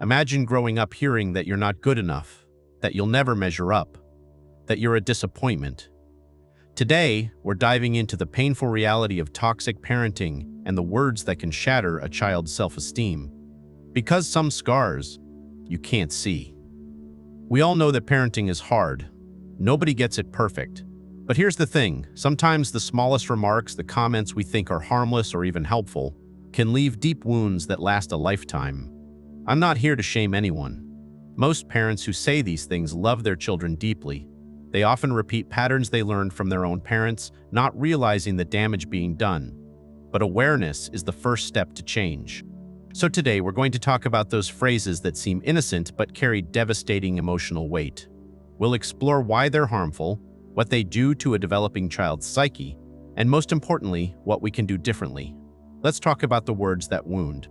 Imagine growing up hearing that you're not good enough, that you'll never measure up, that you're a disappointment. Today, we're diving into the painful reality of toxic parenting and the words that can shatter a child's self-esteem. Because some scars you can't see. We all know that parenting is hard. Nobody gets it perfect. But here's the thing, sometimes the smallest remarks, the comments we think are harmless or even helpful, can leave deep wounds that last a lifetime. I'm not here to shame anyone. Most parents who say these things love their children deeply. They often repeat patterns they learned from their own parents, not realizing the damage being done. But awareness is the first step to change. So today we're going to talk about those phrases that seem innocent but carry devastating emotional weight. We'll explore why they're harmful, what they do to a developing child's psyche, and most importantly, what we can do differently. Let's talk about the words that wound.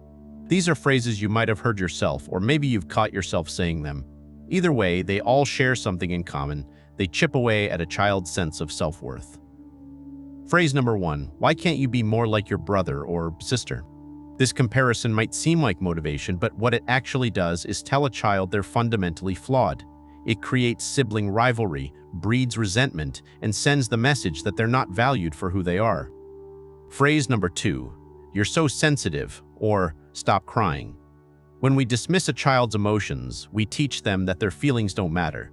These are phrases you might have heard yourself, or maybe you've caught yourself saying them. Either way, they all share something in common. They chip away at a child's sense of self-worth. Phrase number 1, why can't you be more like your brother or sister? This comparison might seem like motivation, but what it actually does is tell a child they're fundamentally flawed. It creates sibling rivalry, breeds resentment, and sends the message that they're not valued for who they are. Phrase number 2, you're so sensitive, or stop crying. When we dismiss a child's emotions, we teach them that their feelings don't matter.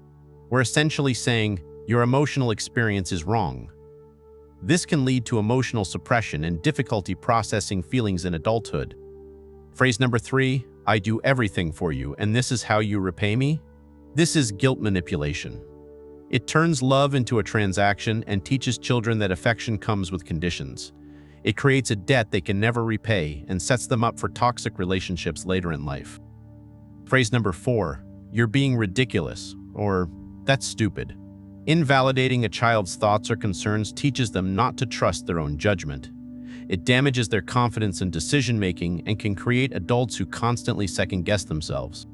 We're essentially saying, your emotional experience is wrong. This can lead to emotional suppression and difficulty processing feelings in adulthood. Phrase number 3, I do everything for you, and this is how you repay me? This is guilt manipulation. It turns love into a transaction and teaches children that affection comes with conditions. It creates a debt they can never repay and sets them up for toxic relationships later in life. Phrase number 4, you're being ridiculous, or that's stupid. Invalidating a child's thoughts or concerns teaches them not to trust their own judgment. It damages their confidence in decision-making and can create adults who constantly second-guess themselves.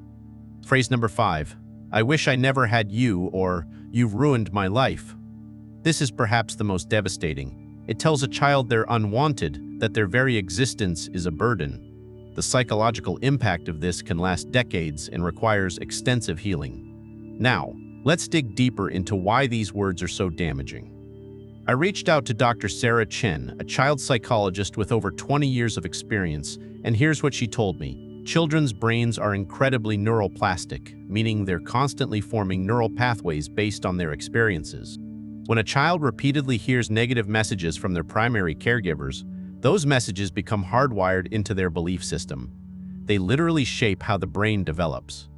Phrase number 5, I wish I never had you, or you've ruined my life. This is perhaps the most devastating. It tells a child they're unwanted, that their very existence is a burden. The psychological impact of this can last decades and requires extensive healing. Now, let's dig deeper into why these words are so damaging. I reached out to Dr. Sarah Chen, a child psychologist with over 20 years of experience, and here's what she told me. Children's brains are incredibly neuroplastic, meaning they're constantly forming neural pathways based on their experiences. When a child repeatedly hears negative messages from their primary caregivers, those messages become hardwired into their belief system. They literally shape how the brain develops.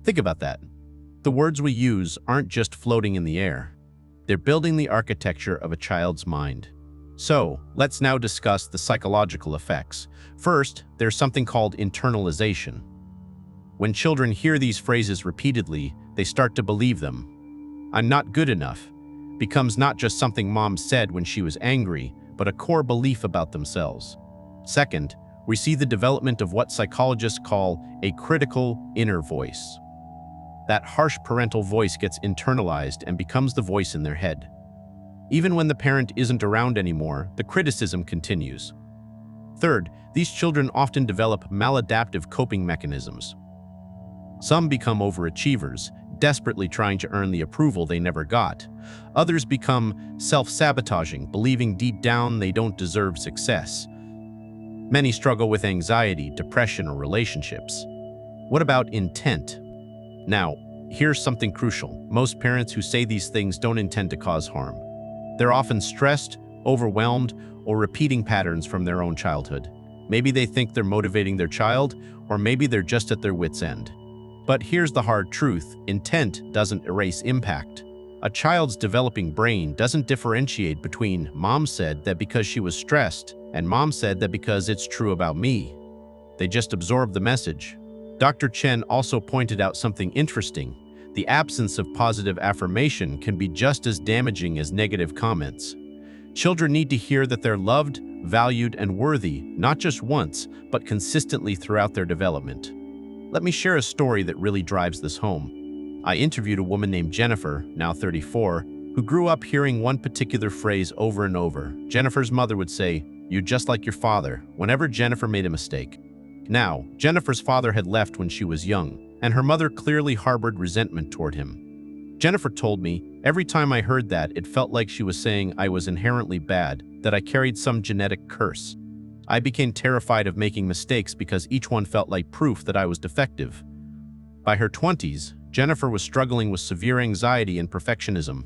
Think about that. The words we use aren't just floating in the air. They're building the architecture of a child's mind. So, let's now discuss the psychological effects. First, there's something called internalization. When children hear these phrases repeatedly, they start to believe them. I'm not good enough becomes not just something mom said when she was angry, but a core belief about themselves. Second, we see the development of what psychologists call a critical inner voice. That harsh parental voice gets internalized and becomes the voice in their head. Even when the parent isn't around anymore, the criticism continues. Third, these children often develop maladaptive coping mechanisms. Some become overachievers, desperately trying to earn the approval they never got. Others become self-sabotaging, believing deep down they don't deserve success. Many struggle with anxiety, depression, or relationships. What about intent? Now, here's something crucial. Most parents who say these things don't intend to cause harm. They're often stressed, overwhelmed, or repeating patterns from their own childhood. Maybe they think they're motivating their child, or maybe they're just at their wits' end. But here's the hard truth, intent doesn't erase impact. A child's developing brain doesn't differentiate between mom said that because she was stressed and mom said that because it's true about me. They just absorb the message. Dr. Chen also pointed out something interesting. The absence of positive affirmation can be just as damaging as negative comments. Children need to hear that they're loved, valued, and worthy, not just once, but consistently throughout their development. Let me share a story that really drives this home. I interviewed a woman named Jennifer, now 34, who grew up hearing one particular phrase over and over. Jennifer's mother would say, "You're just like your father," whenever Jennifer made a mistake. Now, Jennifer's father had left when she was young, and her mother clearly harbored resentment toward him. Jennifer told me, every time I heard that, it felt like she was saying I was inherently bad, that I carried some genetic curse. I became terrified of making mistakes because each one felt like proof that I was defective. By her 20s, Jennifer was struggling with severe anxiety and perfectionism.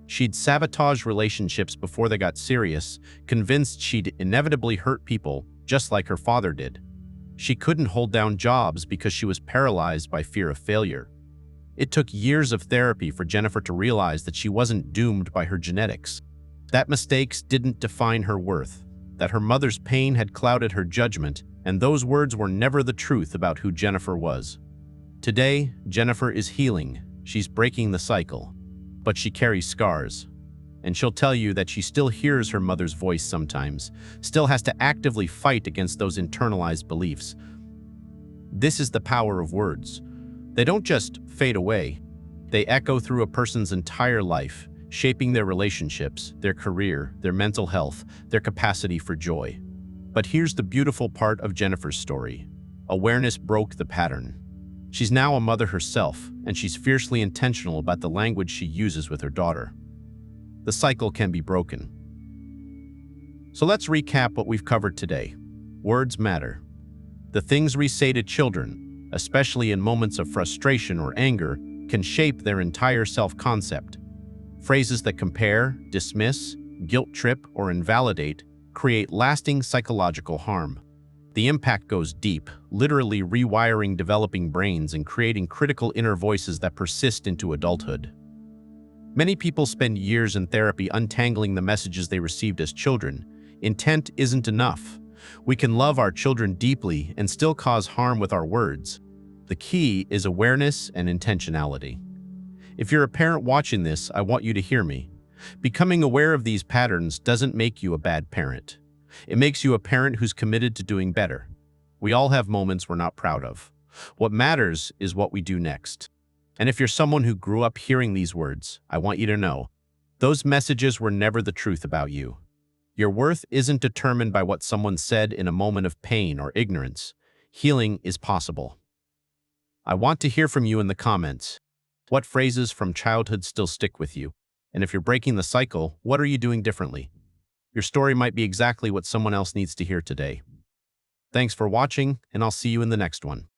She'd sabotaged relationships before they got serious, convinced she'd inevitably hurt people just like her father did. She couldn't hold down jobs because she was paralyzed by fear of failure. It took years of therapy for Jennifer to realize that she wasn't doomed by her genetics, that mistakes didn't define her worth, that her mother's pain had clouded her judgment, and those words were never the truth about who Jennifer was. Today, Jennifer is healing. She's breaking the cycle. But she carries scars. And she'll tell you that she still hears her mother's voice sometimes, still has to actively fight against those internalized beliefs. This is the power of words. They don't just fade away. They echo through a person's entire life, shaping their relationships, their career, their mental health, their capacity for joy. But here's the beautiful part of Jennifer's story. Awareness broke the pattern. She's now a mother herself, and she's fiercely intentional about the language she uses with her daughter. The cycle can be broken. So let's recap what we've covered today. Words matter. The things we say to children, especially in moments of frustration or anger, can shape their entire self-concept. Phrases that compare, dismiss, guilt trip, or invalidate create lasting psychological harm. The impact goes deep, literally rewiring developing brains and creating critical inner voices that persist into adulthood. Many people spend years in therapy untangling the messages they received as children. Intent isn't enough. We can love our children deeply and still cause harm with our words. The key is awareness and intentionality. If you're a parent watching this, I want you to hear me. Becoming aware of these patterns doesn't make you a bad parent. It makes you a parent who's committed to doing better. We all have moments we're not proud of. What matters is what we do next. And if you're someone who grew up hearing these words, I want you to know, those messages were never the truth about you. Your worth isn't determined by what someone said in a moment of pain or ignorance. Healing is possible. I want to hear from you in the comments. What phrases from childhood still stick with you? And if you're breaking the cycle, what are you doing differently? Your story might be exactly what someone else needs to hear today. Thanks for watching, and I'll see you in the next one.